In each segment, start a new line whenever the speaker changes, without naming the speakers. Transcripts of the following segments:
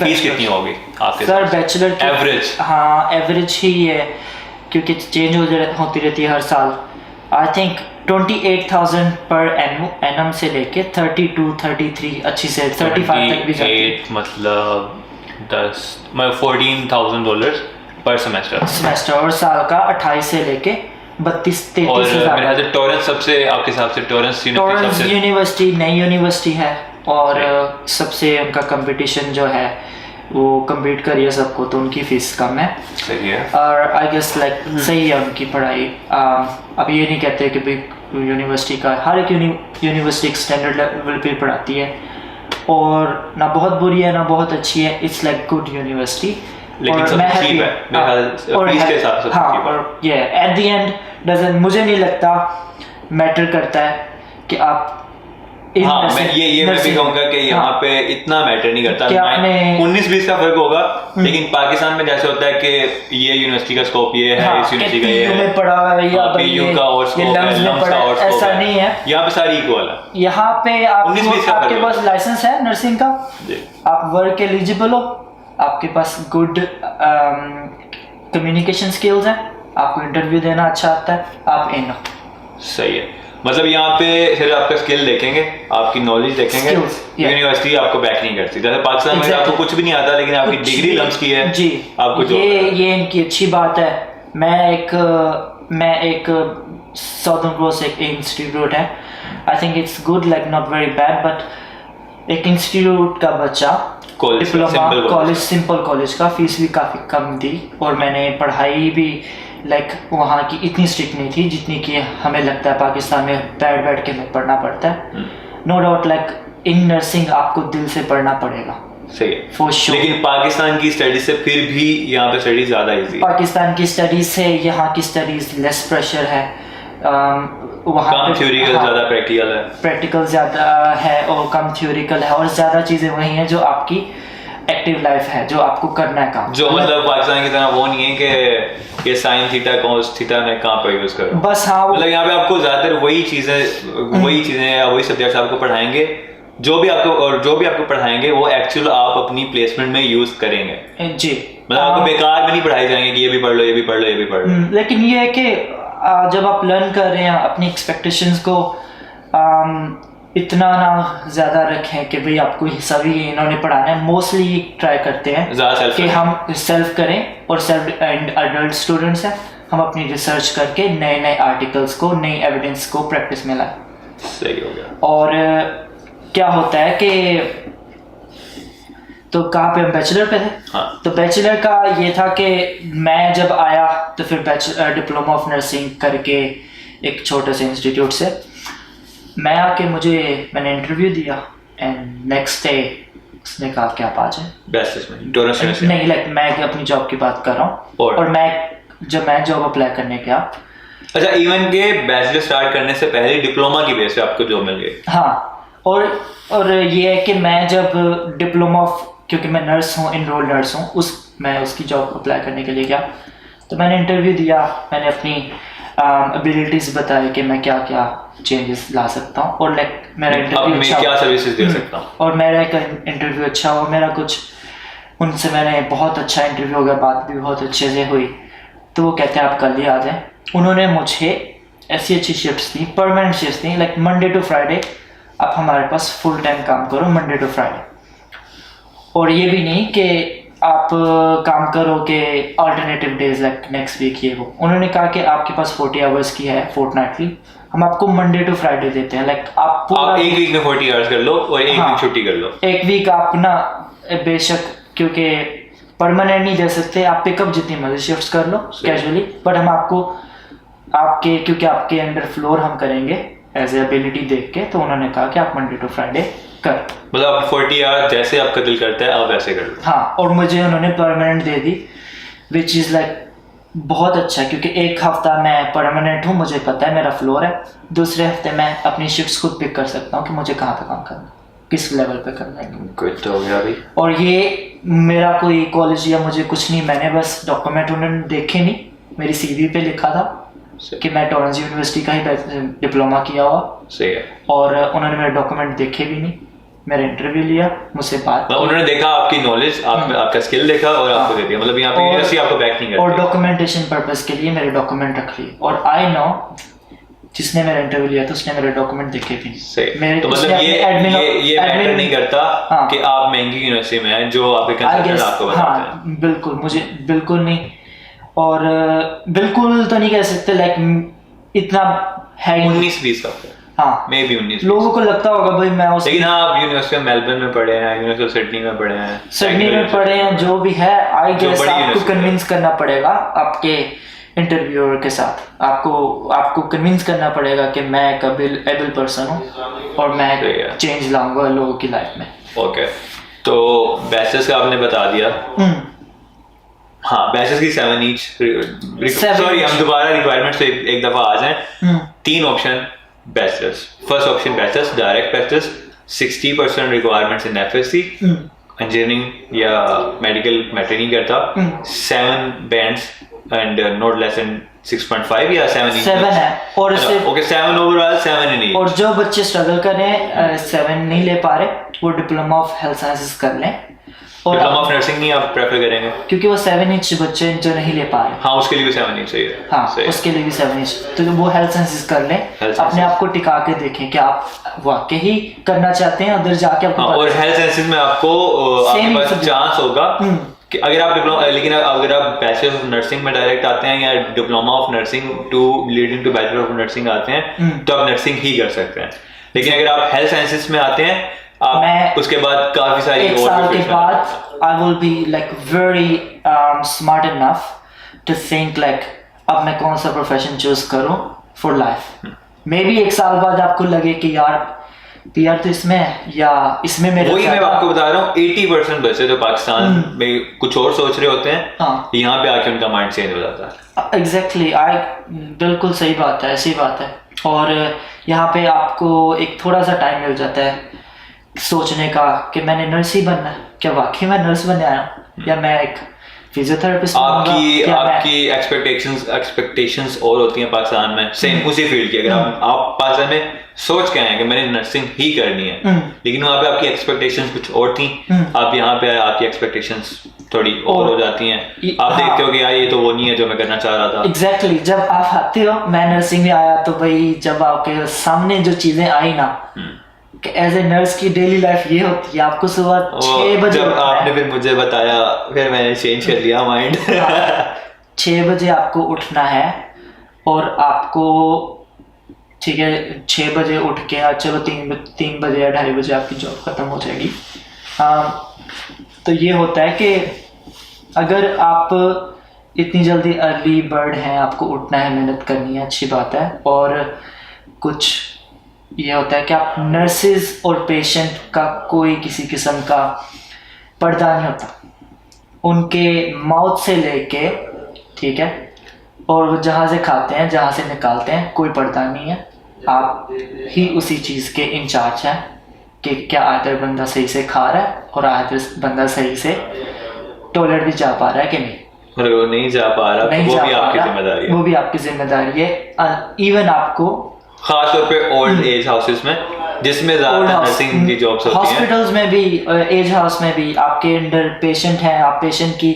Fees कितनी होगी आपके
सर बैचलर की
एवरेज?
हाँ एवरेज ही है, क्योंकि चेंज होती रहती है हर साल। आई थिंक 28,000 पर एनम से लेके 32 33 अच्छी से 35 तक भी जाती है।
मतलब $14,000 पर सेमेस्टर
और साल का 28 से लेके 32-33
और
हज़ार।
मेरे ख्याल से टॉरेंस सबसे, आपके हिसाब से टॉरेंस
यूनिवर्सिटी नई यूनिवर्सिटी है और सबसे उनका कंपटीशन जो है वो कम्पीट कर रही है सबको, तो उनकी फीस कम है।
सही है।
और आई गेस लाइक सही है उनकी पढ़ाई। अब ये नहीं कहते कि भाई यूनिवर्सिटी का हर एक यूनिवर्सिटी स्टैंडर्ड लेवल पे पढ़ाती है, और ना बहुत बुरी है ना बहुत अच्छी है, इट्स लाइक गुड यूनिवर्सिटी।
लेकिन सब चीप है मेरे ख्याल से, फीस के हिसाब से।
हाँ, और ये एट द एंड डजंट, मुझे नहीं लगता मैटर करता है कि आप
हाँ मैं भी कहूँगा कि यहाँ पे इतना मैटर नहीं करता। 19-20 का फर्क होगा, लेकिन पाकिस्तान में जैसे होता है कि ये यूनिवर्सिटी का स्कोप ये है, इस यूनिवर्सिटी का ये है, PU का और स्कोप है, लम्स का और स्कोप है, ऐसा नहीं है। यहाँ पे सारी इक्वल है।
यहाँ पे आपके पास लाइसेंस है नर्सिंग का, आप वर्क एलिजिबल हो, आपके पास गुड कम्युनिकेशन स्किल्स है, आपको इंटरव्यू देना अच्छा आता है, आप इन हो।
सही है। मतलब यहाँ पे सिर्फ आपका स्किल देखेंगे, आपकी नॉलेज देखेंगे, यूनिवर्सिटी आपको बैक नहीं करती। जैसे पाकिस्तान में आपको कुछ भी नहीं आता लेकिन आपकी डिग्री लम्स की है
जी,
आपको
ये इनकी अच्छी बात है। मैं एक साउदर्न क्रॉस एक इंस्टीट्यूट है, I think it's good, like not very bad, but एक इंस्टीट्यूट का बच्चा डिप्लोमा कॉलेज, सिंपल कॉलेज का फीस भी काफ़ी कम थी, और मैंने पढ़ाई भी लाइक वहाँ की इतनी स्ट्रिक्ट नहीं थी जितनी कि हमें लगता है पाकिस्तान में बैठ के हमें पढ़ना पड़ता है। No doubt like in nursing आपको दिल से पढ़ना पड़ेगा।
सही है, for sure. लेकिन पाकिस्तान की स्टडीज से फिर भी यहाँ पे स्टडीज ज़्यादा इजी है। पाकिस्तान
की स्टडीज से यहाँ की स्टडीज लेस प्रेशर है,
वहाँ कम थ्योरिकल ज़्यादा
प्रैक्टिकल ज़्यादा है और कम थ्योरिकल है, और ज़्यादा चीज़ें वही हैं जो आपकी एक्टिव लाइफ है, जो आपको करना है काम।
जो मतलब पाकिस्तान की तरह वो नहीं है कि ये साइन थीटा कॉस थीटा मैं कहाँ पर यूज करूँ,
बस हाँ,
मतलब यहाँ पे आपको ज्यादातर वही चीजें या वही सब्जेक्ट्स आपको पढ़ाएंगे, जो भी आपको पढ़ाएंगे वो एक्चुअल आप अपनी प्लेसमेंट में यूज करेंगे जी। मतलब आपको बेकार में नहीं पढ़ाए जाएंगे कि ये भी पढ़ लो, ये भी पढ़ लो, ये भी पढ़ लो।
लेकिन ये है कि जब आप लर्न कर रहे हैं अपनी एक्सपेक्टेशंस को इतना ना ज़्यादा रखें कि भाई आपको सभी इन्होंने पढ़ाना है। मोस्टली ट्राई करते हैं कि हम सेल्फ करें, और सेल्फ एंड अडल्ट स्टूडेंट्स हैं, हम अपनी रिसर्च करके नए नए आर्टिकल्स को, नई एविडेंस को प्रैक्टिस में लाएं।
सही हो गया।
और क्या होता है कि तो कहाँ पे हम बैचलर पे थे।
हाँ।
तो बैचलर का ये था कि मैं जब आया तो फिर डिप्लोमा ऑफ नर्सिंग करके एक छोटे से इंस्टीट्यूट से मैं आके मैंने इंटरव्यू दिया, एंड नेक्स्ट डे उसने कहा कि आप आ जाए। नहीं, लाइक मैं अपनी जॉब की बात कर रहा हूँ, और मैं जॉब अप्लाई करने गया।
अच्छा, इवन के बैचलर स्टार्ट करने से पहले डिप्लोमा की बेस पे आपको जॉब मिल गई?
हाँ, और ये है कि मैं जब डिप्लोमा क्योंकि मैं नर्स हूँ, इनरोल नर्स हूँ, मैं उसकी जॉब अप्लाई करने के लिए गया, तो मैंने इंटरव्यू दिया, मैंने अपनी एबिलिटीज बताई कि मैं क्या क्या चेंजेस ला सकता हूँ, और लाइक मेरा इंटरव्यू अच्छा,
क्या सर्विसेज दे सकता हूँ,
और मेरा एक इंटरव्यू अच्छा हुआ, मेरा कुछ उनसे मैंने बहुत अच्छा इंटरव्यू हो गया, बात भी बहुत अच्छे से हुई, तो वो कहते हैं आप कल ही आ जाएं। उन्होंने मुझे ऐसी अच्छी शिफ्ट्स दी, परमानेंट शिफ्ट्स दी, लाइक मंडे टू फ्राइडे आप हमारे पास फुल टाइम काम करो, मंडे टू फ्राइडे। और ये भी नहीं कि आप काम करो कि alternative days like next week ये वो। उन्होंने कहा कि आपके पास 40 आवर्स की है फोर्टनाइटली, हम आपको मंडे टू फ्राइडे देते हैं, लाइक आप
एक वीक में 40 आवर्स कर लो और एक वीक छुट्टी कर लो।
एक वीक आप ना बेशक क्योंकि परमानेंट नहीं दे सकते, आप पिकअप जितनी मर्जी शिफ्ट्स कर लो कैजुअली, बट हम आपको क्योंकि आपके अंडर फ्लोर हम करेंगे एज ए एबिलिटी देख के, तो उन्होंने कहा कि आप मंडे टू फ्राइडे कर,
मतलब आप 40 आवर्स जैसे आपका दिल करता है आप वैसे कर लो।
हाँ, और मुझे उन्होंने permanent they the, which is like बहुत अच्छा, क्योंकि एक हफ्ता मैं परमानेंट हूँ, मुझे पता है मेरा फ्लोर है, दूसरे हफ्ते मैं अपनी शिफ्ट्स खुद पिक कर सकता हूँ कि मुझे कहाँ पे काम करना, किस लेवल पे करना है।
कुछ तो हो गया अभी। और
ये मेरा कोई कॉलेज या मुझे कुछ नहीं, मैंने बस डॉक्यूमेंट उन्होंने देखे नहीं, मेरी CV पे लिखा था कि मैं टॉरेंस यूनिवर्सिटी का ही डिप्लोमा किया हुआ।
सही है।
और उन्होंने मेरे डॉक्यूमेंट देखे भी नहीं, मेरा इंटरव्यू लिया, मुझसे बात,
उन्होंने देखा आपकी नॉलेज, आपका स्किल देखा और आपको दे दिया, मतलब यहाँ पे यूनिवर्सिटी आपको बैक नहीं करती।
और डॉक्यूमेंटेशन पर्पस के लिए मेरे डॉक्यूमेंट रख लिए, और आई नो जिसने मेरा इंटरव्यू लिया था उसने मेरे डॉक्यूमेंट देखे भी।
मेरे तो मतलब ये मैटर नहीं करता कि आप महंगी यूनिवर्सिटी में हैं, जो आपके कंसल्टेंट आपको बताते हैं।
बिल्कुल, मुझे बिल्कुल नहीं, और बिल्कुल तो नहीं कह सकते, लाइक इतना है
19-20 का,
हाँ
मे बी 19
लोगों को लगता होगा भाई मैं उस,
लेकिन हाँ आप यूनिवर्सिटी मेलबर्न में पढ़े हैं, यूनिवर्सिटी सिडनी में पढ़े हैं,
सिडनी में पढ़े हैं, जो भी है आई गेस आपको कन्विंस करना पड़ेगा आपके इंटरव्यूअर के साथ, आपको कन्विंस करना पड़ेगा कि मैं एक एबल पर्सन हूँ और मैं चेंज लाऊंगा लोगों की लाइफ में।
ओके, तो बैचलर्स का आपने बता दिया। हाँ, बैचलर्स की 7 ईच, सॉरी हम दोबारा रिक्वायरमेंट्स पे एक दफा आ जाएं। 3 option bachelors, first option bachelors, direct bachelors, 60% requirements in FSc, engineering या मेडिकल मैटर नहीं करता, 7 bands and not less than 6.5 या 7
है, और
ओके 7 ओवरऑल, 7 इन ईच।
और जो बच्चे स्ट्रगल कर रहे हैं 7 नहीं ले पा रहे, वो डिप्लोमा ऑफ हेल्थ साइंसेस कर लें, और
डिप्लोमा ऑफ नर्सिंग नहीं आप प्रेफर करेंगे
क्योंकि वो 7 इंच बच्चे जो नहीं ले पा रहे,
हाँ उसके लिए भी 7 इंच चाहिए।
हाँ उसके लिए भी 7 इंच, तो वो हेल्थ साइंसेस कर लें, अपने आप को टिका के देखें कि आप वाकई ही करना चाहते हैं उधर जाके आपको,
और हेल्थ साइंसेस में आपको आपके पास चांस होगा कि अगर आप डिप्लोमा, लेकिन अगर आप बैचलर ऑफ नर्सिंग में डायरेक्ट आते हैं या diploma of nursing to leading to bachelor of nursing आते हैं तो आप नर्सिंग ही कर सकते हैं। लेकिन अगर आप हेल्थ साइंसेस में आते हैं आप उसके बाद काफी सारी
एक साल के बाद I will be like very smart enough to think like अब मैं कौन सा प्रोफेशन चूज करूं for life। मे बी एक साल बाद आपको लगे कि यार तो इसमें या इसमें मेरा,
वही मैं आपको बता रहा हूँ 80% बच्चे तो पाकिस्तान में कुछ और सोच रहे होते हैं, यहाँ पे आके उनका माइंड चेंज हो जाता है।
एग्जैक्टली, बिल्कुल सही बात है, ऐसी बात है। और यहाँ पे आपको एक थोड़ा सा टाइम मिल जाता है सोचने का कि मैंने नर्स ही बनना है, क्या वाकई मैं नर्स बनने आया हूँ या मैं एक फिजियोथेरेपिस्ट।
आपकी एक्सपेक्टेशंस और होती हैं पाकिस्तान में सेम उसी फील्ड की। अगर आप पाकिस्तान में सोच के आए कि मैंने नर्सिंग ही करनी है, लेकिन वहाँ पे आपकी एक्सपेक्टेशंस कुछ और थी, आप यहाँ पे आए आपकी एक्सपेक्टेशंस थोड़ी और हो जाती हैं। आप देखते हो कि यार ये तो वो नहीं है जो मैं करना चाह रहा था।
एग्जैक्टली, जब आप आते हो, मैं नर्सिंग में आया तो भाई जब आपके सामने जो चीजें आई ना, एज ए नर्स की डेली लाइफ ये होती है, आपको सुबह 6 बजे,
जब आपने फिर मुझे बताया फिर मैंने चेंज कर लिया माइंड।
6 बजे आपको उठना है और आपको, ठीक है 6 बजे उठ के चलो 3 बजे या 2:30 बजे आपकी जॉब खत्म हो जाएगी। तो ये होता है कि अगर आप इतनी जल्दी अर्ली बर्ड हैं, आपको उठना है, मेहनत करनी है, अच्छी बात है। और कुछ ये होता है कि आप नर्सेज और पेशेंट का कोई किसी किस्म का पर्दा नहीं होता, उनके माउथ से लेके, ठीक है, और वो जहाँ से खाते हैं जहाँ से निकालते हैं कोई पर्दा नहीं है, आप ही उसी चीज़ के इंचार्ज हैं कि क्या आखिर बंदा सही से खा रहा है और आखिर बंदा सही से टॉयलेट भी जा पा रहा है कि नहीं।
अगर वो नहीं जा पा रहा तो वो भी आपकी जिम्मेदारी है,
वो भी आपकी जिम्मेदारी है। इवन आपको
खास तौर पे ओल्ड एज हाउसेस में जिसमें ज़्यादा नर्सिंग की जॉब्स होती हैं,
हॉस्पिटल्स में भी, एज हाउस में भी आपके अंडर पेशेंट हैं, आप पेशेंट की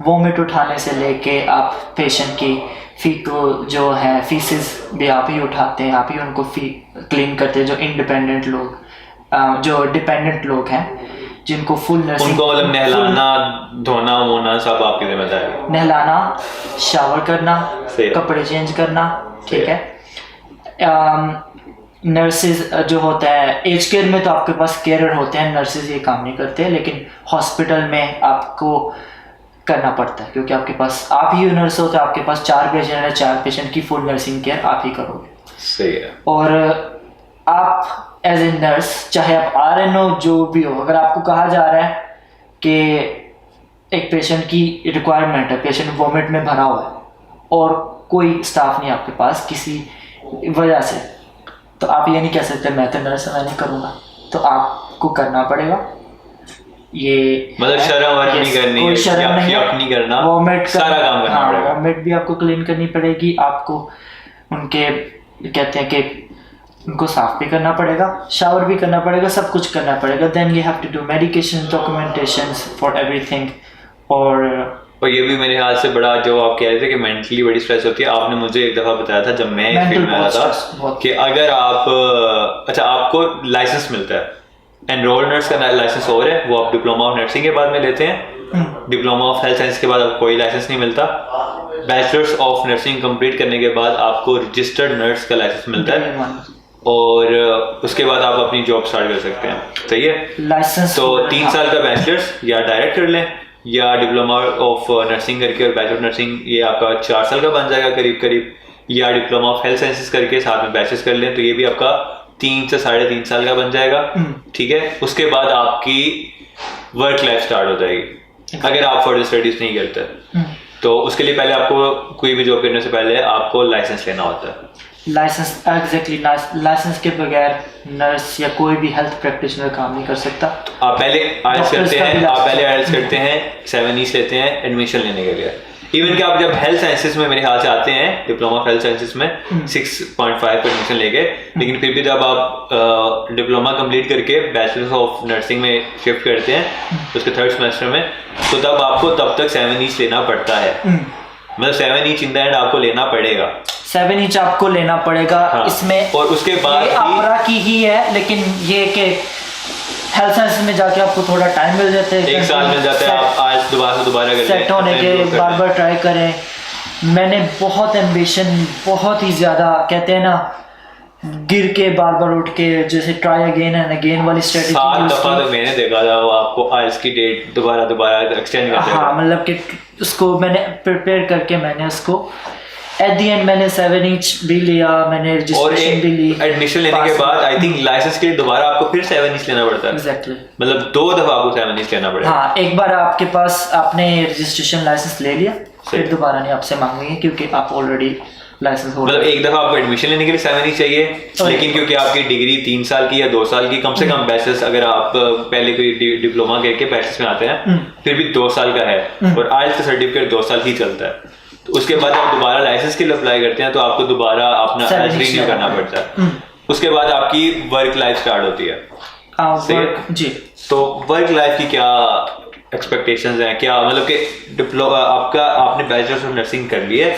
वोमिट उठाने से लेके आप पेशेंट की फीको जो है फीसिस भी आप ही उठाते हैं, आप ही उनको क्लीन करते हैं। जो इंडिपेंडेंट लोग, जो डिपेंडेंट लोग हैं जिनको फुल नर्सिंग,
उनको मतलब नहलाना धोना वोना सब आपकी जिम्मेदारी है।
नहलाना, शावर करना, कपड़े चेंज करना, ठीक है। नर्सेज जो होता है, एज केयर में तो आपके पास केयरर होते हैं, नर्सेज ये काम नहीं करते, लेकिन हॉस्पिटल में आपको करना पड़ता है क्योंकि आपके पास, आप ही नर्स हो तो आपके पास 4 पेशेंट है, 4 पेशेंट की फुल नर्सिंग केयर आप ही करोगे।
सही है।
और आप एज ए नर्स, चाहे आप RN हो, जो भी हो, अगर आपको कहा जा रहा है कि एक पेशेंट की रिक्वायरमेंट है, पेशेंट वोमिट में भरा हुआ है और कोई स्टाफ नहीं आपके पास किसी वजह से, तो आप ये नहीं कह सकते मैं तो नर्स मैं नहीं करूँगा, तो आपको करना पड़ेगा। ये
मतलब शर्म नहीं करनी,
कोई शर्म
नहीं करना,
वोमिट
सारा काम करना पड़ेगा।
वोमिट भी आपको क्लीन करनी पड़ेगी, आपको उनके कहते हैं कि उनको साफ भी करना पड़ेगा, शावर भी करना पड़ेगा, सब कुछ करना पड़ेगा। Then you have to do medication, documentation for everything.
और ये भी मेरे ख्याल से बड़ा, जो आप कह रहे थे कि मेंटली बड़ी स्ट्रेस होती है, आपने मुझे एक दफ़ा बताया था जब मैं फील्ड में आया था कि अगर आप अच्छा आपको लाइसेंस मिलता है, एनरोल्ड नर्स का लाइसेंस और है, वो आप डिप्लोमा ऑफ नर्सिंग के बाद में लेते हैं, डिप्लोमा ऑफ हेल्थ साइंस के बाद आपको कोई लाइसेंस नहीं मिलता, बैचलर्स ऑफ नर्सिंग कंप्लीट करने के बाद आपको रजिस्टर्ड नर्स का लाइसेंस मिलता है और उसके बाद आप अपनी जॉब स्टार्ट कर सकते हैं। सही है,
लाइसेंस
तो 3 साल का बैचलर्स या डायरेक्ट कर लें या डिप्लोमा ऑफ नर्सिंग करके और बैचलर नर्सिंग ये आपका 4 साल का बन जाएगा करीब करीब, या डिप्लोमा ऑफ हेल्थ साइंसेस करके साथ में बैचलर्स कर लें तो ये भी आपका 3 से 3.5 साल का बन जाएगा। ठीक है, उसके बाद आपकी वर्क लाइफ स्टार्ट हो जाएगी अगर आप फर्दर स्टडीज नहीं करते। तो उसके लिए पहले आपको कोई भी जॉब करने से पहले आपको लाइसेंस लेना होता है।
लाइसेंस एग्जैक्टली, लाइसेंस के बगैर नर्स या कोई भी हेल्थ प्रैक्टिशनर काम नहीं कर सकता।
आप पहले आइल्स करते हैं, आप पहले आइल्स करते हैं, 7 ईच लेते हैं एडमिशन लेने के लिए। इवन कि आप जब हेल्थ साइंसेस में मेरे ख्याल से आते हैं, डिप्लोमा ऑफ हेल्थ साइंसेस में 6.5 पर एडमिशन लेके, लेकिन फिर भी जब आप डिप्लोमा कंप्लीट करके बैचलर्स ऑफ नर्सिंग में शिफ्ट करते हैं उसके 3rd सेमेस्टर में, तो तब आपको तब तक 7 ईच लेना पड़ता है। मतलब 7 ईच इन द एंड आपको लेना पड़ेगा,
7 ईच आपको लेना पड़ेगा। हाँ। इसमें
और उसके बाद
आपरा की ही है, लेकिन ये कि हेल्थ साइंस में जाके आपको थोड़ा टाइम मिल जाता है,
1 साल मिल जाता है, आप आज दोबारा कर
सेट होने के बार ट्राई करें। मैंने बहुत एम्बिशन, बहुत ही ज़्यादा, कहते हैं ना गिर के बार उठ के, जैसे ट्राई अगेन एंड अगेन वाली स्ट्रेटजी।
7 दफा तो मैंने देखा था वो आपको आइल्स की डेट दोबारा एक्सटेंड करते हैं।
हाँ, मतलब कि उसको मैंने प्रिपेयर करके मैंने उसको एट द एंड मैंने 7 ईच भी लिया, मैंने रजिस्ट्रेशन भी ली।
एडमिशन लेने के बाद आई थिंक लाइसेंस के लिए दोबारा आपको फिर 7 ईच लेना पड़ता है।
एग्जैक्टली,
मतलब 2 दफा आपको 7 ईच लेना पड़ेगा।
हाँ, एक बार आपके पास आपने रजिस्ट्रेशन लाइसेंस ले लिया, फिर दोबारा नहीं आपसे मांगेंगे क्योंकि आप ऑलरेडी लाइसेंस हो।
मतलब एक दफा आपको एडमिशन लेने के लिए 7 ईच चाहिए, लेकिन क्योंकि आपकी डिग्री 3 साल की या 2 साल की, कम से कम बैचलर्स अगर आप पहले कोई डिप्लोमा करके बैचलर्स में आते हैं फिर भी 2 साल का है, और आइल्स का सर्टिफिकेट 2 साल ही चलता है। तो उसके बाद आप दोबारा लाइसेंस के लिए अप्लाई करते हैं तो आपको दोबारा अपना रिन्यू करना पड़ता है। उसके बाद आपकी वर्क लाइफ स्टार्ट होती है।
जी,
तो वर्क लाइफ की क्या एक्सपेक्टेशंस हैं, क्या मतलब कि आपने बैचलर्स ऑफ नर्सिंग कर ली है,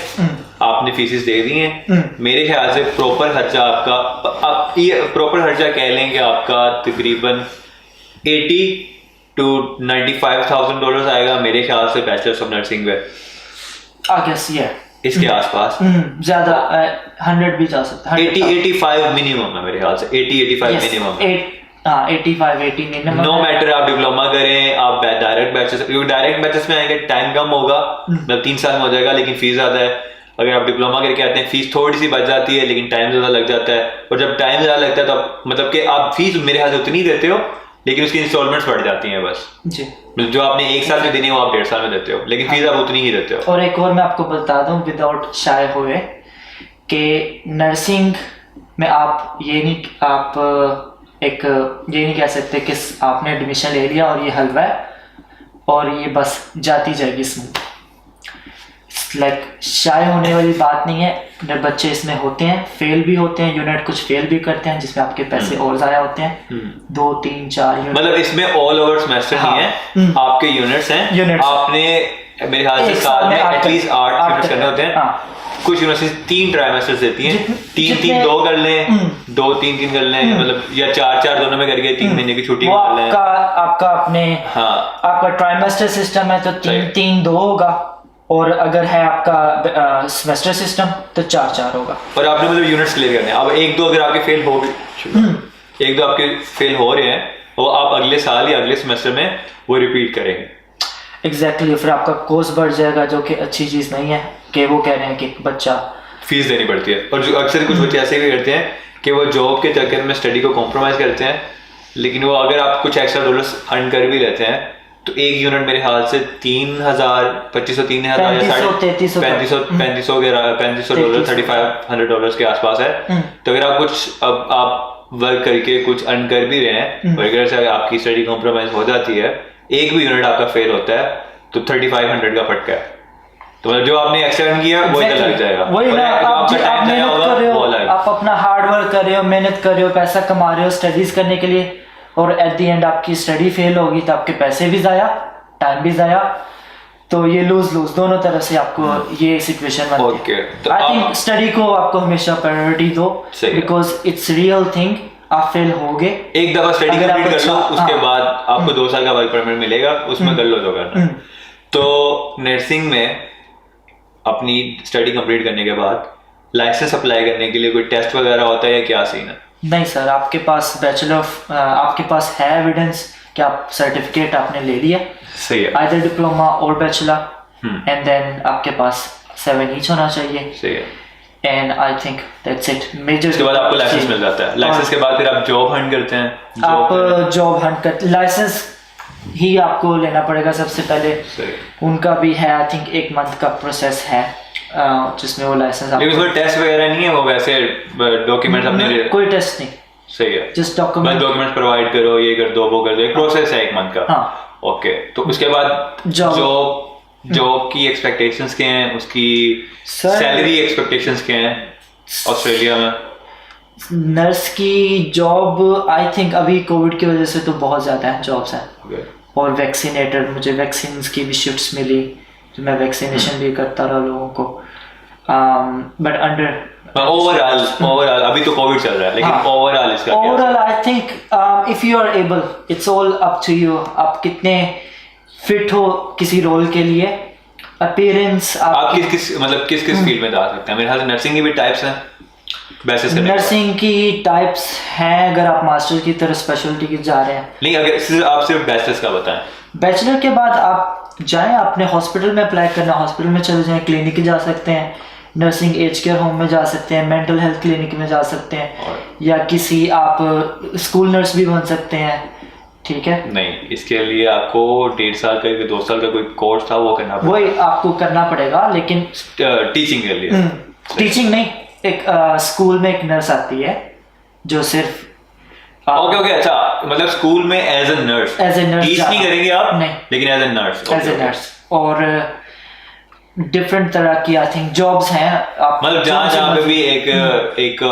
आपने फीसेस दे दी हैं, मेरे ख्याल से प्रॉपर खर्चा आपका, आप ये प्रॉपर खर्चा कह लें कि आपका तकरीबन 80 to 95,000 डॉलर आएगा मेरे ख्याल से बैचलर्स ऑफ नर्सिंग में। इसके आसपास
ज्यादा 100 भी जा सकता है,
80-85 मिनिमम है मेरे ख्याल से, 80-85 मिनिमम है।
85-80 मिनिमम।
नो मैटर आप डिप्लोमा करें, आप डायरेक्ट बैचेस में आएंगे, टाइम कम होगा, मतलब 3 साल में हो जाएगा, लेकिन फीस ज्यादा है। अगर आप डिप्लोमा करके आते हैं फीस थोड़ी सी बच जाती है, लेकिन टाइम ज्यादा लग जाता है, और जब टाइम ज्यादा लगता है तो मतलब कि आप फीस मेरे ख्याल से उतनी देते हो, लेकिन उसकी इंस्टॉलमेंट्स बढ़ जाती हैं बस
जी।
जो आपने 1 साल में देनी है वो आप 1.5 साल में देते हो, लेकिन फीस आप उतनी ही देते हो।
और एक और मैं आपको बता दूं विदाउट शाय हुए कि नर्सिंग में आप ये नहीं कह सकते कि आपने एडमिशन ले लिया और ये हलवा है और ये बस जाती जाएगी स्मूथ। लाइक शाय होने वाली बात नहीं है, बच्चे इसमें होते हैं, फेल भी होते हैं, यूनिट कुछ फेल भी करते हैं जिसमें आपके पैसे और ज़ाया होते हैं, 2, 3, 4 यूनिट।
मतलब इसमें ऑल ओवर सेमेस्टर नहीं है, आपके यूनिट्स हैं, आपने मेरे ख्याल से साल में एटलीस्ट 8 यूनिट्स करने होते हैं। कुछ यूनिवर्सिटी 3 ट्राइमेस्टर्स देती हैं, 3 2 कर लें, 2 3 कर लें, मतलब या 4 दोनों में करके 3 महीने की छुट्टी कर लें।
आपका अपने आपका ट्राइमेस्टर सिस्टम है तो 3 2 होगा, और अगर है आपका सेमेस्टर सिस्टम तो 4 होगा। और
आपने मतलब यूनिट्स क्लियर करने हैं। अब 1-2 अगर आपके फेल हो गए, 1-2 आपके फेल हो रहे हैं, वो आप अगले साल या अगले सेमेस्टर में वो रिपीट करेंगे।
एग्जैक्टली, फिर आपका कोर्स बढ़ जाएगा, जो कि अच्छी चीज़ नहीं है कि वो कह रहे हैं कि बच्चा
फीस देनी पड़ती है। और जो अक्सर कुछ बच्चे ऐसे भी करते हैं कि वो जॉब के चक्कर में स्टडी को कॉम्प्रोमाइज़ करते हैं, लेकिन वो अगर आप कुछ एक्स्ट्रा डॉलर्स अर्न कर भी लेते हैं तो एक यूनिट मेरे ख्याल से 3,000 2500 3,000 या 3500 डॉलर 3,500 डॉलर्स के आसपास है। तो अगर आप कुछ अब आप वर्क करके कुछ अर्न कर भी रहे हैं और अगर से आपकी स्टडी कॉम्प्रोमाइज हो जाती है, एक भी यूनिट आपका फेल होता है तो 3,500 का फटका है। तो मतलब जो आपने एक्स्ट्रा अर्न किया वो इधर लग जाएगा,
वही ना, आप मेहनत कर रहे हो, आप अपना हार्ड वर्क कर रहे हो, मेहनत कर रहे हो, पैसा कमा रहे हो स्टडीज करने के लिए, और एट द एंड आपकी स्टडी फेल होगी तो आपके पैसे भी ज़ाया, टाइम भी ज़ाया, तो ये लूज दोनों तरफ से आपको ये सिचुएशन बनती है।
तो
आई थिंक स्टडी को आपको हमेशा प्रायोरिटी दो, बिकॉज इट्स रियल थिंग। आप फेल होगे,
एक दफा स्टडी कंप्लीट कर लो, उसके बाद आपको 2 साल का वर्क परमिट मिलेगा, उसमें कर लो जो करना। तो नर्सिंग में अपनी स्टडी कंप्लीट करने के बाद लाइसेंस अप्लाई करने के लिए कोई टेस्ट वगैरह होता है या क्या सीन है?
नहीं सर, आपके पास आपके पास है एविडेंस कि आप सर्टिफिकेट आपने ले लिया,
सही है,
आइदर डिप्लोमा और बैचलर, एंड देन आपके पास 7 ईच होना चाहिए,
सही है,
and I think that's it. Major
उसके बाद आपको लाइसेंस मिल जाता है। लाइसेंस के बाद फिर आप जॉब हंट करते हैं,
आप जॉब हंट कर, लाइसेंस ही आपको लेना पड़ेगा सबसे पहले, उनका भी है आई थिंक 1 मंथ का प्रोसेस है जिसमें वो लाइसेंस आपको,
लेकिन उसमें टेस्ट वगैरह नहीं है, वो वैसे डॉक्यूमेंट्स अपने,
कोई टेस्ट नहीं,
सही है,
जस्ट डॉक्यूमेंट्स
प्रोवाइड करो, ये कर दो वो कर दो, एक प्रोसेस है 1 मंथ का।
हाँ,
ओके, तो उसके बाद जॉब की एक्सपेक्टेशंस क्या हैं, उसकी सैलरी एक्सपेक्टेशंस क्या हैं ऑस्ट्रेलिया में?
नर्स की जॉब आई थिंक अभी कोविड की वजह से तो बहुत ज़्यादा है जॉब्स हैं, और वैक्सीनेटर, मुझे वैक्सीन की भी शिफ्ट्स मिली, तो मैं वैक्सीनेशन भी करता रहा लोगों को, बट अंडर
ओवरऑल अभी तो कोविड चल रहा है, लेकिन ओवरऑल इसका
overall I think if you are able, it's all up to you, आप कितने फिट हो किसी रोल के लिए, अपीयरेंस,
आप किस फील्ड में जा सकते हैं? मेरे ख्याल से नर्सिंग की भी टाइप्स हैं,
नर्सिंग की टाइप्स हैं, अगर आप मास्टर की तरह स्पेशलिटी की जा रहे हैं।
नहीं, अगर आप सिर्फ बैचलर्स का बताएं।
बैचलर के बाद आप जाएं, अपने हॉस्पिटल में अप्लाई करना, हॉस्पिटल में चले जाएं, क्लिनिक जा सकते हैं, नर्सिंग एज केयर होम में जा सकते हैं, मेंटल हेल्थ क्लिनिक में जा सकते हैं, या किसी आप स्कूल नर्स भी बन सकते हैं, ठीक है?
नहीं, इसके लिए आपको 1.5 साल का 2 साल का कोई कोर्स था, वो करना पड़ेगा,
वही आपको करना पड़ेगा, लेकिन
टीचिंग के लिए
टीचिंग नहीं, एक स्कूल में एक नर्स आती है जो सिर्फ
ओके, अच्छा, मतलब स्कूल में एज ए नर्स टीच नहीं करेंगे आप?
नहीं,
लेकिन एज ए नर्स,
और डिफरेंट तरह की आई थिंक जॉब्स हैं, आप
मतलब जहाँ पे भी एक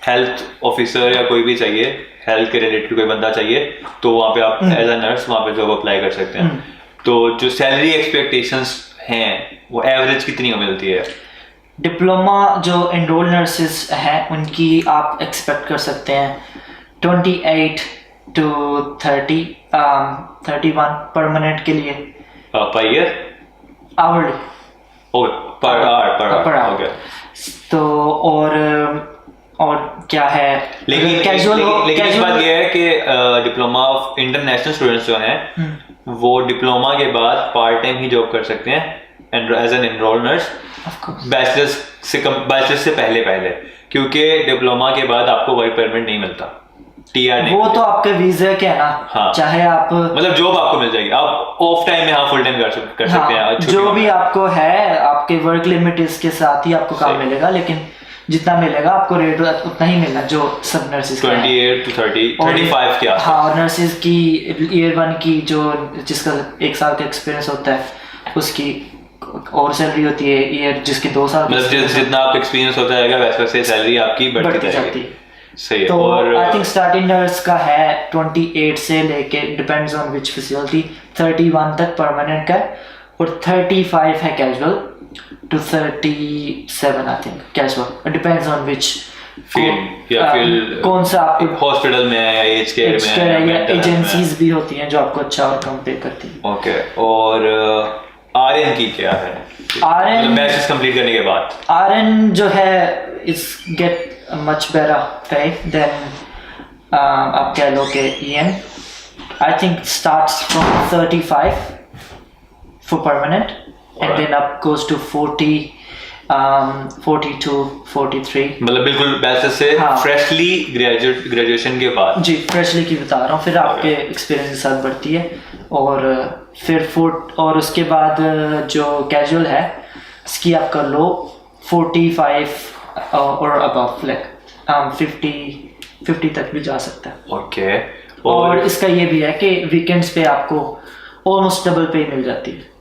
हेल्थ ऑफिसर या कोई भी चाहिए, हेल्थ के रिलेटेड कोई बंदा चाहिए, तो वहाँ पे आप एज ए नर्स वहाँ पे जॉब अप्लाई कर सकते हैं। तो जो सैलरी एक्सपेक्टेशंस हैं वो एवरेज कितनी मिलती है?
डिप्लोमा जो एनरोल नर्सेज हैं उनकी आप एक्सपेक्ट कर सकते हैं 28 to 31 परमानेंट के लिए,
per year,
hourly,
per hour, okay.
तो और क्या है,
लेकिन कैजुअल बात ये है कि डिप्लोमा ऑफ इंटरनेशनल स्टूडेंट्स जो हैं वो डिप्लोमा के बाद पार्ट टाइम ही जॉब कर सकते हैं as an enrol nurse, bachelors से पहले, क्योंकि डिप्लोमा के बाद आपको वर्क परमिट नहीं मिलता, टीआर नहीं,
वो तो आपके वीजा के है ना। हाँ, चाहे आप
मतलब जॉब आपको मिल जाएगी, आप ऑफ टाइम में फुल टाइम कर सकते हैं,
जो भी आपको है, आपके वर्क लिमिट इसके साथ ही आपको काम मिलेगा, लेकिन जितना मिलेगा आपको रेट उतना ही मिलना जो सब नर्सेज
28 to 35 क्या?
हाँ, और नर्सेज की ईयर 1 की जो जिसका 1 साल का एक्सपीरियंस होता है उसकी और सैलरी होती है, ईयर जिसकी 2 साल,
मतलब जितना आप एक्सपीरियंस होता जाएगा वैसे सैलरी आपकी बढ़ती जाएगी, सही है।
तो आई थिंक स्टार्टिंग नर्स का है 28 से लेके, डिपेंड्स ऑन विच फैसिलिटी, 31 तक परमानेंट का, और 35 है casual to 37 I think casual, depends on which
field, या फील्ड
कौन सा आप
हॉस्पिटल में है या एज केयर में,
या एजेंसीज भी होती हैं जो आपको अच्छा और कम पे करती हैं।
ओके, और आरएन की क्या है?
आरएन
बैचलर्स कंप्लीट करने के बाद
आरएन जो है is get much better pay than आप कह लो कि EN, I think starts from 35 for permanent and then up goes to 40, 42, 43,
मतलब बिल्कुल बैचलर से फ्रेशली ग्रेजुएशन के बाद।
जी, फ्रेशली की बता रहा हूँ, फिर आपके एक्सपीरियंस के साथ बढ़ती है, और फिर और उसके बाद जो कैजुअल है इसकी आप कर लो 45 और अबव, लाइक 50 तक भी जा सकता है।
ओके,
और इसका ये भी है कि वीकेंड्स पे आपको ऑलमोस्ट डबल पे मिल जाती है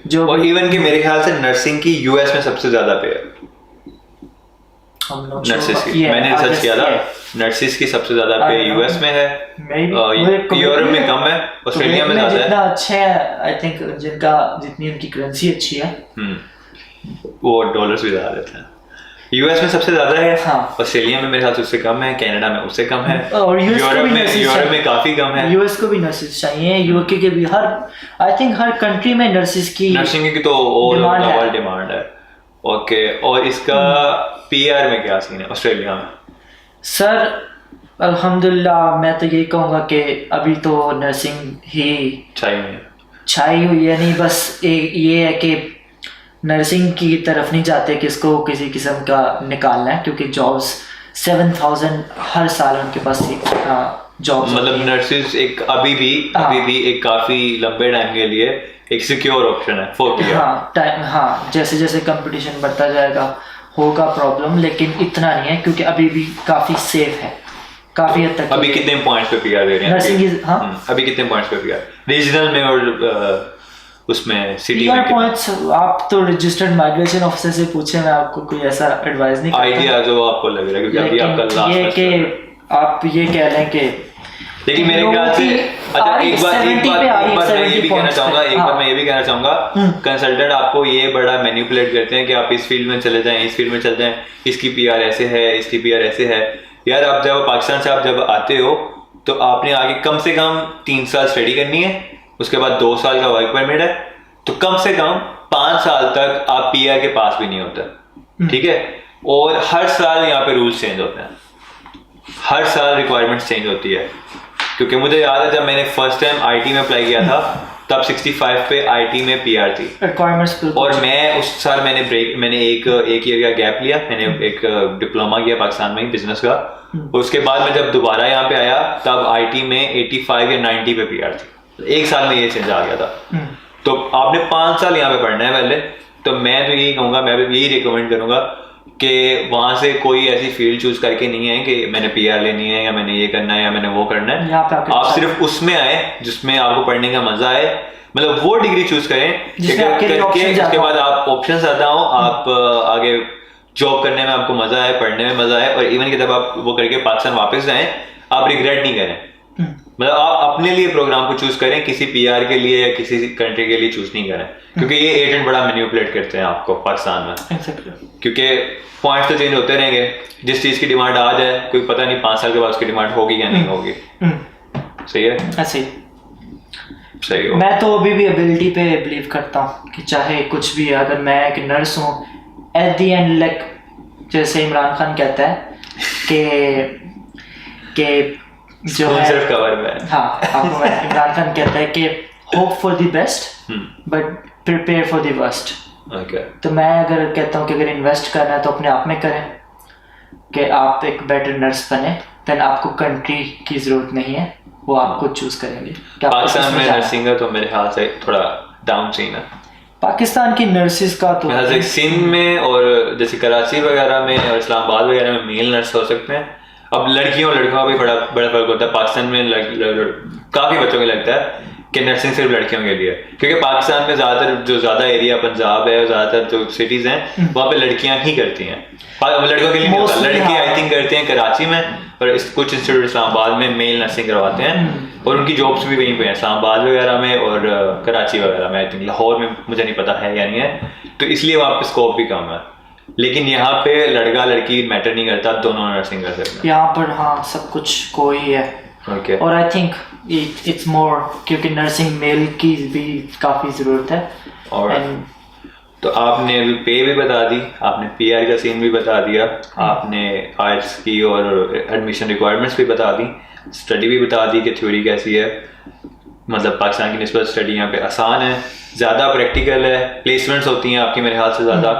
जो, और इवन कि मेरे ख्याल से नर्सिंग की यूएस में सबसे ज्यादा पे है, नर्सिस की मैंने रिसर्च किया था, नर्सिस की सबसे ज्यादा पे यूएस में है, यूरोप में कम है, ऑस्ट्रेलिया में ज्यादा है।
जितना अच्छे है आई थिंक जिनका जितनी उनकी करेंसी अच्छी है
वो डॉलर्स भी ज्यादा देते हैं। यूएस में सबसे ज्यादा है, ऑस्ट्रेलिया में मेरे ख्याल से उससे कम है, कनाडा में उससे कम है, और यूरोप में काफी कम है।
यूएस को भी नर्सेस चाहिए, यूके के भी, हर आई थिंक हर कंट्री में नर्सेस की
नर्सिंग की तो all over the world demand है। ओके, और इसका पीआर में क्या सीन है ऑस्ट्रेलिया में?
सर अल्हम्दुलिल्लाह मैं तो यही कहूँगा कि अभी तो नर्सिंग ही छाई हुई है, नहीं बस ये है कि नर्सिंग की तरफ नहीं जाते कि इसको किसी किस्म का निकालना है, क्योंकि जॉब्स 7,000 हर साल उनके पास जॉब्स,
मतलब नर्सेस एक अभी भी एक काफी लंबे टाइम के लिए एक सिक्योर ऑप्शन है फॉर पीआर।
जैसे जैसे कंपटीशन बढ़ता जाएगा होगा प्रॉब्लम, लेकिन इतना नहीं है क्योंकि अभी भी काफी सेफ है, काफी हद तक।
अभी कितने पॉइंट्स पे पीआर दे रहे हैं
नर्सिंग?
अभी कितने पॉइंट्स पे पीआर रीजनल में और उसमें सिटी में?
पॉइंट्स आप तो रजिस्टर्ड माइग्रेशन ऑफिसर से पूछे, मैं आपको कोई ऐसा एडवाइस नहीं करता।
आइडिया जो आपको लग रहा है, क्योंकि अभी आपका लास्ट
ये कि आप ये कह लें कि
लेकिन मेरे ख्याल से अच्छा एक बार मैं ये भी कहना चाहूंगा कंसल्टेंट आपको ये बड़ा मैनिपुलेट करते हैं कि आप इस फील्ड में चले जाएं, इस फील्ड में चले जाएं, इसकी पीआर ऐसे है, इसकी पीआर ऐसे है। यार आप जब पाकिस्तान से आप जब आते हो तो आपने आगे कम से कम 3 साल स्टडी करनी है, उसके बाद 2 साल का वर्क परमिट है, तो कम से कम 5 साल तक आप पीआर के पास भी नहीं होता, ठीक है। और हर साल यहाँ पे रूल्स चेंज होते हैं, हर साल रिक्वायरमेंट्स चेंज होती है, क्योंकि मुझे याद है जब मैंने फर्स्ट टाइम आईटी में अप्लाई किया था तब 65 पे आईटी में पीआर थी
रिक्वायरमेंट्स, और
मैं उस साल मैंने एक ईयर का गैप लिया, मैंने एक डिप्लोमा किया पाकिस्तान में ही बिजनेस का, और उसके बाद मैं जब दोबारा यहाँ पे आया तब आईटी में 85 या 90 पे पीआर थी। एक साल में ये चेंज आ गया था। तो आपने 5 साल यहाँ पे पढ़ना है पहले, तो मैं तो यही कहूँगा, मैं भी यही रिकमेंड करूँगा कि वहां से कोई ऐसी फील्ड चूज करके नहीं है कि मैंने पीआर लेनी है या मैंने ये करना है या मैंने वो करना है। आप सिर्फ उसमें आए जिसमें आपको पढ़ने का मजा आए, मतलब वो डिग्री चूज करें करके उसके बाद आप ऑप्शन ज्यादा हो, आप आगे जॉब करने में आपको मजा आए, पढ़ने में मजा आए, और इवन कि जब आप वो करके पाकिस्तान वापस जाएं आप रिग्रेट नहीं करें। मतलब आप अपने लिए प्रोग्राम को चूज करें, किसी पीआर के लिए या किसी कंट्री के लिए चूज नहीं करें, क्योंकि ये एजेंट बड़ा मैनिपुलेट करते हैं आपको पाकिस्तान में। क्योंकि पॉइंट्स तो चेंज होते रहेंगे, जिस चीज की डिमांड आ जाए कोई पता नहीं 5 साल के बाद उसकी डिमांड होगी या नहीं होगी। सही है,
ऐसे सही हो। मैं तो अभी भी एबिलिटी पे बिलीव करता हूँ कि चाहे कुछ भी है, अगर मैं एक नर्स हूँ एट द एंड, लाइक जैसे इमरान खान कहता है कि जो है सिर्फ कवर में, आपको इमरान खान कहता है कि hope for the best but prepare for the worst. तो मैं अगर कहता हूँ कि अगर इन्वेस्ट करना है तो अपने आप में करें कि आप एक बेटर नर्स बने, देन आपको कंट्री की जरूरत नहीं है, वो आपको चूज करेंगे।
पाकिस्तान में नर्सिंग का तो मेरे ख्याल से थोड़ा डाउन सीन है
पाकिस्तान की नर्सिस का, तो
सिंध में और जैसे कराची वगैरह में और इस्लामाबाद वगैरह में मेल नर्स हो सकते हैं। अब लड़कियों और लड़कों का भी बड़ा फर्क होता है। पाकिस्तान में काफी बच्चों को लगता है कि नर्सिंग सिर्फ लड़कियों के लिए, क्योंकि पाकिस्तान में ज्यादा एरिया पंजाब है, ज्यादातर जो सिटीज हैं वहाँ पे लड़कियां ही करती हैं, लड़कों के लिए नहीं होता। लड़के आई थिंक करते हैं कराची में, और कुछ इंस्टीट्यूट इस्लामाबाद में मेल नर्सिंग करवाते हैं, और उनकी जॉब्स भी वहीं पे हैं, इस्लामाबाद वगैरह में और कराची वगैरह में। आई थिंक लाहौर में मुझे नहीं पता है या नहीं है, तो इसलिए वहाँ पे स्कोप भी कम है। लेकिन यहाँ पे लड़का लड़की मैटर नहीं करता, दोनों नर्सिंग कर सकते हैं
यहाँ पर। हाँ, सब कुछ कोई है। और आई थिंक इट्स मोर, क्योंकि नर्सिंग मेल की भी काफ़ी ज़रूरत है।
और तो आपने पे भी बता दी, आपने पीआर का सीन भी बता दिया, आपने आर्ट्स की और एडमिशन रिक्वायरमेंट्स भी बता दी, स्टडी भी बता दी कि थ्योरी कैसी है। मतलब पाकिस्तान की निस्बत स्टडी यहाँ पे आसान है, ज़्यादा प्रैक्टिकल है, प्लेसमेंट्स होती हैं आपकी मेरे ख्याल से ज़्यादा,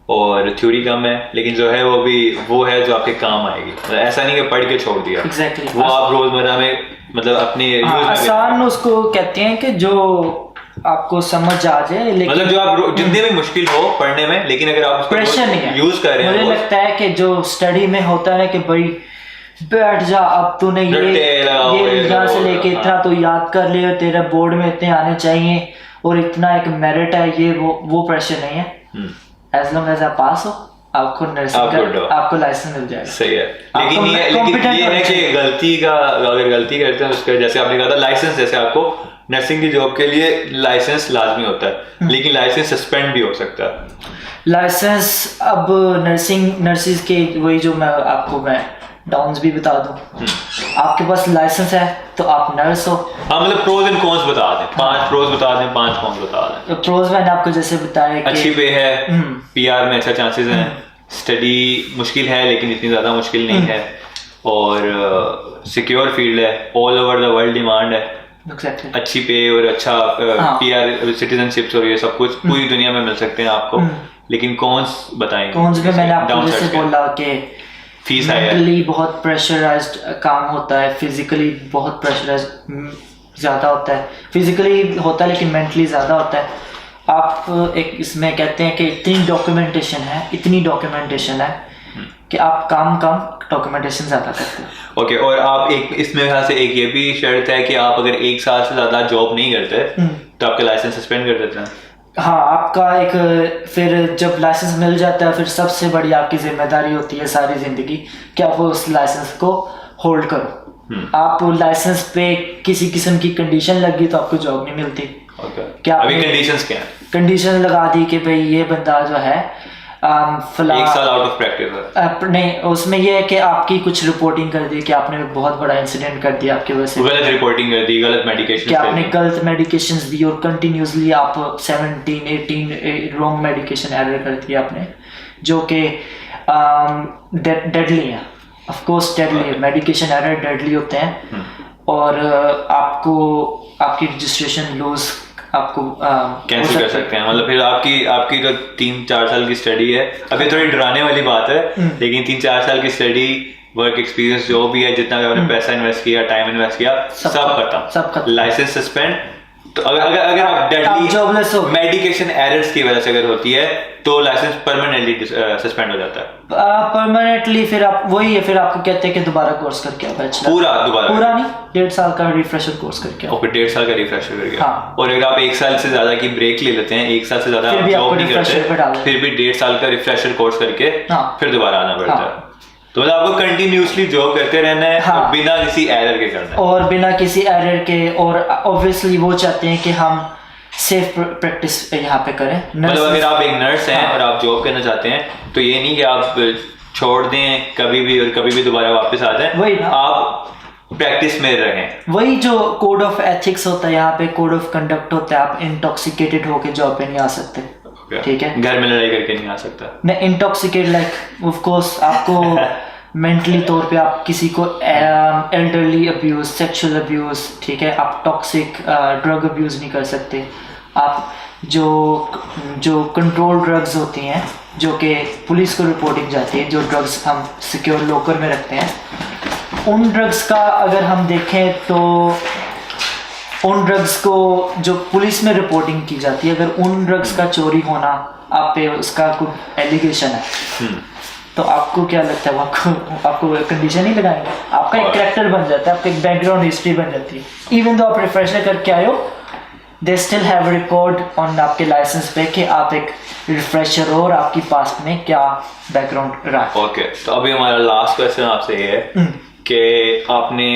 और थ्योरी कम है, लेकिन जो है वो है जो आपके काम आएगी। ऐसा नहीं कि पढ़ के छोड़ दिया।
Exactly.
वो आप रोजमर्रा में मतलब अपनी
आसान उसको कहते हैं कि जो आपको समझ आ जाए, लेकिन
मतलब जो आप जितने भी मुश्किल हो पढ़ने में, लेकिन अगर आप उसको
प्रेशर नहीं है,
यूज कर रहे हैं।
मुझे लगता है कि जो स्टडी में होता है कि भाई बैठ जा, अब तूने ये यहाँ से लेके इतना तो याद कर ले, और तेरा बोर्ड में इतने आने चाहिए और इतना एक मेरिट है, ये वो प्रेशर नहीं है। एज लॉन्ग एज आप पास हो आपको नर्सिंग का आपको लाइसेंस मिल जाएगा।
सही है, लेकिन ये है कि गलती का, अगर गलती करते हैं उसका, जैसे आपने कहा था लाइसेंस, जैसे आपको नर्सिंग की जॉब के लिए लाइसेंस लाजमी होता है, लेकिन लाइसेंस सस्पेंड भी हो सकता है।
लाइसेंस अब नर्सिस के वही जो मैं डाउन्स भी बता दूं, आपके पास लाइसेंस है तो आप नर्स हो।
हाँ, मतलब प्रोज एंड कॉन्स बता दें, 5 प्रोज बता दें, 5 कॉन्स बता दें।
प्रोज मैंने आपको जैसे बताया कि
अच्छी पे है, पीआर में अच्छा चांसेस हैं, स्टडी मुश्किल है लेकिन इतनी ज़्यादा मुश्किल नहीं है, और सिक्योर फील्ड है, all over the world demand है, अच्छी पे और अच्छा पीआर सिटीजनशिप और ये सब कुछ पूरी दुनिया में मिल सकते हैं आपको। लेकिन कॉन्स बताएंगे।
कॉन्स में मैंने आपको जैसे बोला कि
फीस
मेंटली बहुत प्रेशराइज्ड काम होता है, फिजिकली बहुत प्रेशराइज्ड ज़्यादा होता है, फिजिकली होता है लेकिन मेंटली ज़्यादा होता है। आप एक इसमें कहते हैं कि इतनी डॉक्यूमेंटेशन है कि आप कम डॉक्यूमेंटेशन ज़्यादा करते हैं।
ओके, और आप एक इसमें यहाँ से एक ये भी शर्त है कि आप अगर 1 साल से ज़्यादा जॉब नहीं करते तो आपका लाइसेंस सस्पेंड कर देते हैं।
हाँ, आपका एक फिर जब लाइसेंस मिल जाता है फिर सबसे बड़ी आपकी जिम्मेदारी होती है सारी ज़िंदगी कि आप उस लाइसेंस को होल्ड करो। आप लाइसेंस पे किसी किस्म की कंडीशन लगी तो आपको जॉब नहीं मिलती।
क्या अभी कंडीशंस क्या हैं?
कंडीशन लगा दी कि भाई ये बंदा जो है
1 साल आउट ऑफ प्रैक्टिस
नहीं, उसमें ये है कि आपकी कुछ रिपोर्टिंग कर दी कि आपने बहुत बड़ा इंसिडेंट कर दिया आपकी वजह से,
गलत रिपोर्टिंग कर दी, गलत मेडिकेशन
कि आपने गलत मेडिकेशंस दी और कंटिन्यूसली आप 17-18 रॉन्ग मेडिकेशन एरर कर दिया आपने, जो कि डेडली है। ऑफ कोर्स डेडली है, मेडिकेशन एरर डेडली होते हैं, और आपको आपकी रजिस्ट्रेशन लूज आपको
कैंसिल कर सकते हैं। मतलब फिर आपकी जो 3-4 साल की स्टडी है, अभी थोड़ी डराने वाली बात है, लेकिन 3-4 साल की स्टडी, वर्क एक्सपीरियंस जो भी है, जितना भी आपने पैसा इन्वेस्ट किया, टाइम इन्वेस्ट किया, सब खत्म, लाइसेंस सस्पेंड। तो अगर आप डेडली मेडिकेशन एरर्स की वजह से अगर होती है तो लाइसेंस परमानेंटली सस्पेंड हो जाता है।
परमानेंटली फिर आप वही है, फिर आपको कहते हैं कि दोबारा कोर्स करके आओ, पूरा नहीं, 1.5 साल का रिफ्रेशर कोर्स करके आओ।
ओके, 1.5 साल का रिफ्रेशर करके।
हाँ।
और अगर आप 1 साल से ज्यादा की ब्रेक ले लेते हैं, 1 साल से ज्यादा जॉब नहीं करते, फिर भी 1.5 साल का रिफ्रेशर कोर्स करके फिर दोबारा आना पड़ता है। तो मतलब आपको कंटिन्यूसली जॉब करते रहना है, और बिना किसी एरर के करना है,
और बिना किसी एरर के, और ऑब्वियसली वो चाहते हैं कि हम सेफ प्रैक्टिस यहाँ पे करें।
मतलब अगर आप एक नर्स हैं और आप जॉब करना चाहते हैं तो ये नहीं कि आप छोड़ दें कभी भी और कभी भी दोबारा वापस आ जाएं,
वही
आप प्रैक्टिस में रहें।
वही जो कोड ऑफ एथिक्स होता है यहाँ पे, कोड ऑफ कंडक्ट होता है, आप इंटॉक्सिकेटेड होके जॉब पे नहीं आ सकते, ठीक है?
घर में लड़ाई करके नहीं आ सकता।
नहीं, इंटॉक्सिकेट लाइक ऑफ कोर्स आपको मेंटली तौर पे आप किसी को एल्डरली अब्यूज, सेक्सुअल अब्यूज, ठीक है, आप टॉक्सिक ड्रग अब्यूज नहीं कर सकते। आप जो कंट्रोल ड्रग्स होती हैं, जो कि पुलिस को रिपोर्टिंग जाती है, जो ड्रग्स हम सिक्योर लॉकर में रखते हैं, उन ड्रग्स का अगर हम देखें तो उन ड्रग्स को जो पुलिस में रिपोर्टिंग की जाती है, अगर उन ड्रग्स का चोरी होना आप पे उसका कोई एलिगेशन है तो आपको क्या लगता है, आपको कंडीशन ही लगाएंगे? आपका एक कैरेक्टर बन जाता है, आपका एक बैकग्राउंड हिस्ट्री बन जाती है। इवन दो आप रिफ्रेशर करके आए हो, they still have record on आपके लाइसेंस पे कि आप एक रिफ्रेशर हो और आपकी पास्ट में क्या बैकग्राउंड रहा।
ओके, तो अभी हमारा लास्ट क्वेश्चन आपसे ये है कि आपने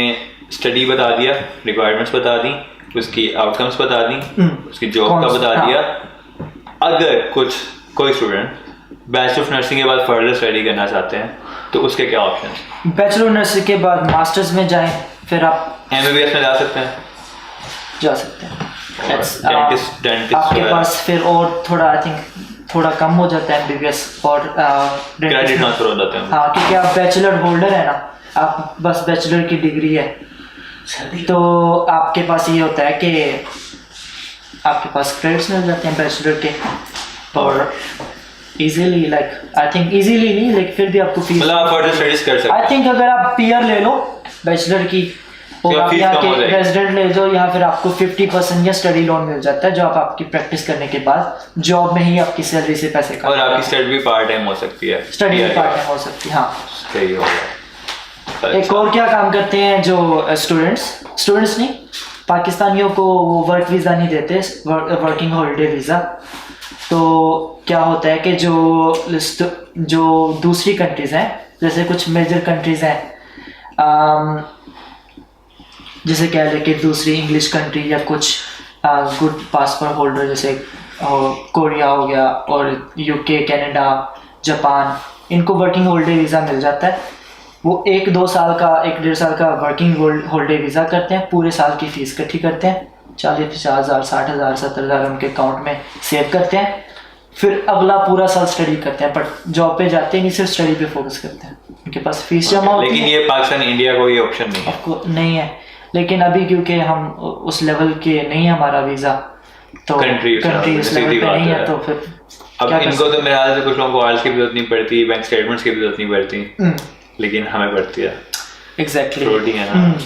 स्टडी बता दिया, रिक्वायरमेंट्स बता दी, उसकी आउटकम्स बता दी, उसकी जॉब का बता दिया। अगर कोई स्टूडेंट बैचलर ऑफ नर्सिंग के बाद फर्दर स्टडी करना चाहते हैं तो उसके क्या ऑप्शन हैं?
बैचलर नर्सिंग के बाद मास्टर्स में जाएं, फिर आप
एमबीबीएस में जा सकते हैं।
डेंटिस्ट आपके पास फिर और थोड़ा आई थिंक थोड़ा कम हो जाता है एमबीबीएस, और
क्रेडिट ट्रांसफर हो जाते हैं।
हाँ, क्योंकि आप बैचलर होल्डर है ना, आप बस बैचलर की डिग्री है, तो आपके पास ये होता है कि आपके पास क्रेडिट्स मिल जाते हैं बैचलर के, और easily like I think easily नहीं, लेकिन फिर भी आपको फीस,
मतलब आप फर्दर स्टडीज कर सकते हैं।
आई थिंक अगर आप पीआर ले लो बैचलर की और आप यहाँ के रेजिडेंट ले जाओ, यहाँ फिर आपको 50% या स्टडी लोन मिल जाता है, जो आप आपकी प्रैक्टिस करने के बाद जॉब में ही आपकी सैलरी से पैसे
और आपकी स्टडी भी पार्ट टाइम हो सकती है।
स्टडी भी पार्ट टाइम हो सकती है, हाँ
सही हो गया।
एक और क्या काम करते हैं जो स्टूडेंट्स नहीं, पाकिस्तानियों को वो वर्क वीज़ा नहीं देते, वर्किंग हॉलीडे वीज़ा, तो क्या होता है कि जो दूसरी कंट्रीज हैं, जैसे कुछ मेजर कंट्रीज हैं, जैसे कह लें कि दूसरी इंग्लिश कंट्री या कुछ गुड पासपोर्ट होल्डर, जैसे कोरिया हो गया और यूके, कनाडा, जापान, इनको वर्किंग हॉलिडे वीज़ा मिल जाता है। वो 1-2 साल का 1-1.5 साल का वर्किंग हॉलिडे वीज़ा करते हैं, पूरे साल की फ़ीस इकट्ठी करते हैं, 40-50,000, 60,000, 70,000 उनके अकाउंट में सेव करते हैं, फिर अगला पूरा साल स्टडी करते हैं, बट जॉब पे जाते नहीं, सिर्फ स्टडी पे फोकस करते हैं, उनके पास फीस जमा होती है।
लेकिन ये पाकिस्तान इंडिया को ये ऑप्शन नहीं है,
आपको नहीं है, लेकिन अभी क्योंकि हम उस लेवल के नहीं है हमारा वीज़ा, तो कंट्री उस लेवल पे नहीं है, तो फिर
अब इनको तो मेरे ख्याल से कुछ लोगों को आइएलटीएस की भी जरूरत नहीं पड़ती, बैंक स्टेटमेंट्स की भी जरूरत नहीं पड़ती, लेकिन हमें पड़ती है।
एग्जैक्टली
है ना।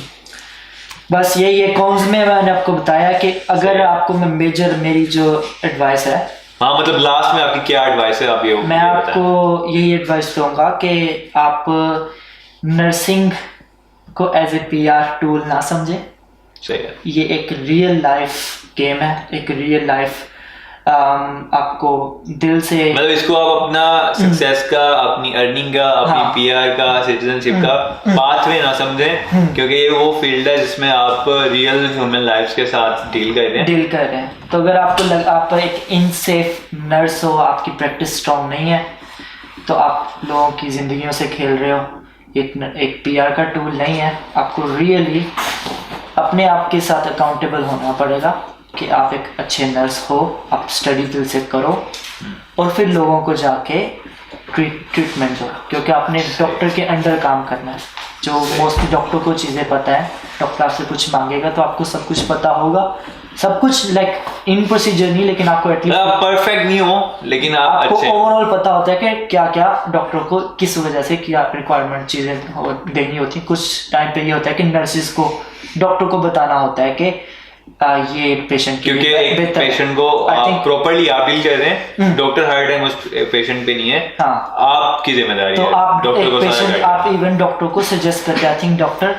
बस यही है कॉन्स में मैंने आपको बताया कि अगर आपको मेरी जो एडवाइस है,
हाँ मतलब लास्ट में आपकी क्या एडवाइस है, आप ये
मैं आपको यही एडवाइस दूंगा कि आप नर्सिंग को एज ए PR टूल ना समझें।
सही है।
ये एक रियल लाइफ गेम है, एक रियल लाइफ आपको दिल से,
मतलब इसको आप अपना सक्सेस का, अपनी अर्निंग का, अपनी PR का, सिटीजनशिप का पाथवे ना समझें, क्योंकि ये वो फील्ड है जिसमें आप रियल ह्यूमन लाइफ्स के साथ डील कर रहे हैं। तो अगर आपको आप एक इनसेफ नर्स हो, आपकी प्रैक्टिस स्ट्रॉन्ग नहीं है, तो आप लोगों की जिंदगियों से खेल रहे हो। एक PR का टूल नहीं है, आपको रियली अपने आप के साथ अकाउंटेबल होना पड़ेगा कि आप एक अच्छे नर्स हो, आप स्टडी दिल से करो और फिर लोगों को जाके ट्रीटमेंट दो, क्योंकि आपने डॉक्टर के अंडर काम करना है। जो मोस्टली डॉक्टर को चीज़ें पता है, डॉक्टर आपसे कुछ मांगेगा तो आपको सब कुछ पता होगा, सब कुछ लाइक इन प्रोसीजर नहीं, लेकिन आपको एटलीस्ट परफेक्ट नहीं हो, लेकिन आपको
ओवरऑल पता होता है कि क्या क्या डॉक्टर को किस वजह से क्या रिक्वायरमेंट चीज़ें देनी होती। कुछ टाइम पे ये होता है कि नर्सिस को डॉक्टर को बताना होता है कि ये पेशेंट
क्योंकि एक पेशेंट को आप प्रॉपर्ली आप डील कर रहे हैं, डॉक्टर हर टाइम उस पेशेंट पे नहीं है, आपकी जिम्मेदारी
तो
है
आप
डॉक्टर को
पेशेंट, आप इवन डॉक्टर को सजेस्ट करते हैं,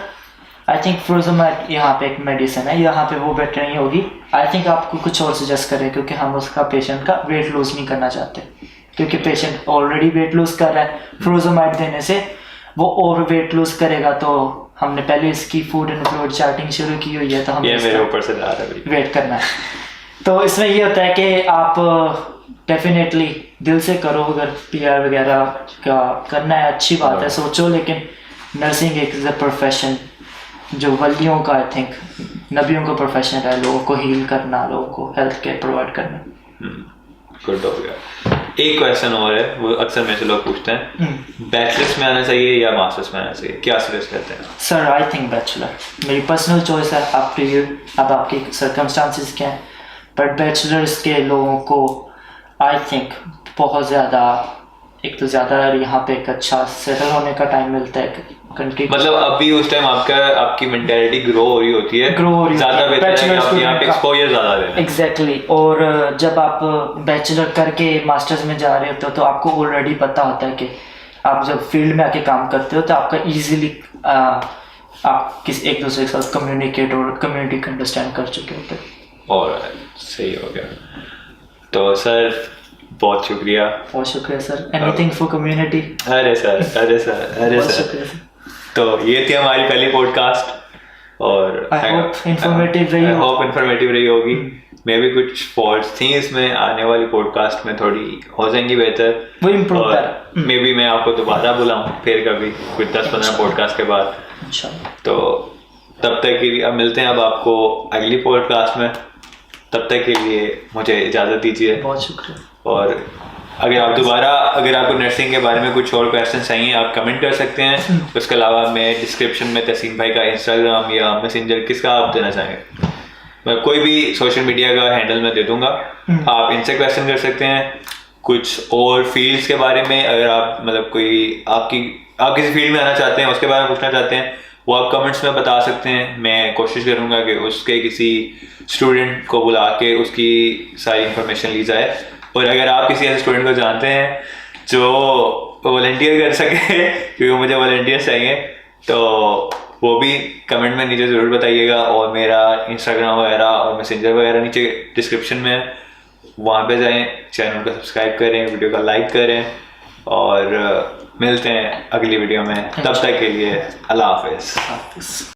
आई थिंक फ्रोजोमैट यहाँ पे एक मेडिसिन है, यहाँ पे वो बेटर नहीं होगी, आई थिंक आपको कुछ और सजेस्ट करें, क्योंकि हम उसका पेशेंट का वेट लूज नहीं करना चाहते, क्योंकि पेशेंट ऑलरेडी वेट लूज कर रहा है। फ्रोजोमैट देने से वो और वेट लूज करेगा, तो हमने पहले इसकी फूड एंड फ्लूइड चार्टिंग शुरू की हुई है, तो हमें
मेरे ऊपर से जा रहा है
वेट करना है। तो इसमें ये होता है कि आप डेफिनेटली दिल से करो, अगर PR वगैरह का करना है अच्छी बात है, सोचो, लेकिन नर्सिंग एक इज अ प्रोफेशन जो वलियों का, आई थिंक नबियों का प्रोफेशन है, लोगों को हील करना, लोगों को हेल्थ केयर प्रोवाइड करना।
गुड हो गया। एक क्वेश्चन और है, वो अक्सर मेरे से लोग पूछते हैं, बैचलर्स में आना चाहिए या मास्टर्स में आना चाहिए, क्या सजेस्ट करते हैं?
सर आई थिंक बैचलर, मेरी पर्सनल चॉइस है, अप टू यू, अब आपकी सर्कमस्टांसिस क्या है, बट बैचलर्स के लोगों को आई थिंक बहुत ज़्यादा, एक तो ज़्यादा यहाँ पे एक अच्छा सेटल होने का टाइम मिलता है कंट्री,
मतलब अभी उस टाइम आपकी मेंटालिटी ग्रो हो रही होती है, ज़्यादा बेहतर है कि आप यहाँ पे एक्सपोजर ज़्यादा दें।
एग्जैक्टली। और जब आप बैचलर करके मास्टर्स में जा रहे होते हो, तो आपको ऑलरेडी पता होता है कि आप जब फील्ड में आके काम करते हो, तो आपका ईजिली आप एक दूसरे के साथ कम्युनिकेट और कम्युनिटी को अंडरस्टैंड कर चुके होते हैं।
और सही हो गया। तो सर बहुत शुक्रिया
सर, एनीथिंग फॉर कम्युनिटी।
अरे सर तो ये थी हमारी पहली पॉडकास्ट, और
आई होप इंफॉर्मेटिव
रही होगी। मे भी कुछ फॉल्ट्स थी इसमें, आने वाली पॉडकास्ट में थोड़ी हो जाएंगी बेहतर,
वो इम्प्रूव कर।
मे बी मैं आपको दोबारा बुलाऊं फिर कभी कुछ 10-15 पॉडकास्ट के बाद। तो तब तक के लिए अब मिलते हैं अब आपको अगली पॉडकास्ट में, तब तक के लिए मुझे इजाज़त दीजिए।
बहुत शुक्रिया।
और अगर आपको नर्सिंग के बारे में कुछ और क्वेश्चन चाहिए, आप कमेंट कर सकते हैं। उसके अलावा मैं डिस्क्रिप्शन में तसीम भाई का इंस्टाग्राम या मैसेंजर किसका आप देना चाहेंगे, मैं कोई भी सोशल मीडिया का हैंडल मैं दे दूंगा, आप इनसे क्वेश्चन कर सकते हैं। कुछ और फील्ड्स के बारे में अगर आप मतलब कोई आप किसी फील्ड में आना चाहते हैं, उसके बारे में पूछना चाहते हैं, वो आप कमेंट्स में बता सकते हैं। मैं कोशिश करूँगा कि उसके किसी स्टूडेंट को बुला के उसकी सारी इन्फॉर्मेशन ली जाए। और अगर आप किसी ऐसे स्टूडेंट को जानते हैं जो वॉलंटियर कर सके, क्योंकि मुझे वॉलंटियर्स चाहिए, तो वो भी कमेंट में नीचे ज़रूर बताइएगा। और मेरा इंस्टाग्राम वगैरह और मैसेंजर वगैरह नीचे डिस्क्रिप्शन में है, वहाँ पे जाएं, चैनल को सब्सक्राइब करें, वीडियो को लाइक करें और मिलते हैं अगली वीडियो में। तब तक के लिए अल्लाह हाफिज़।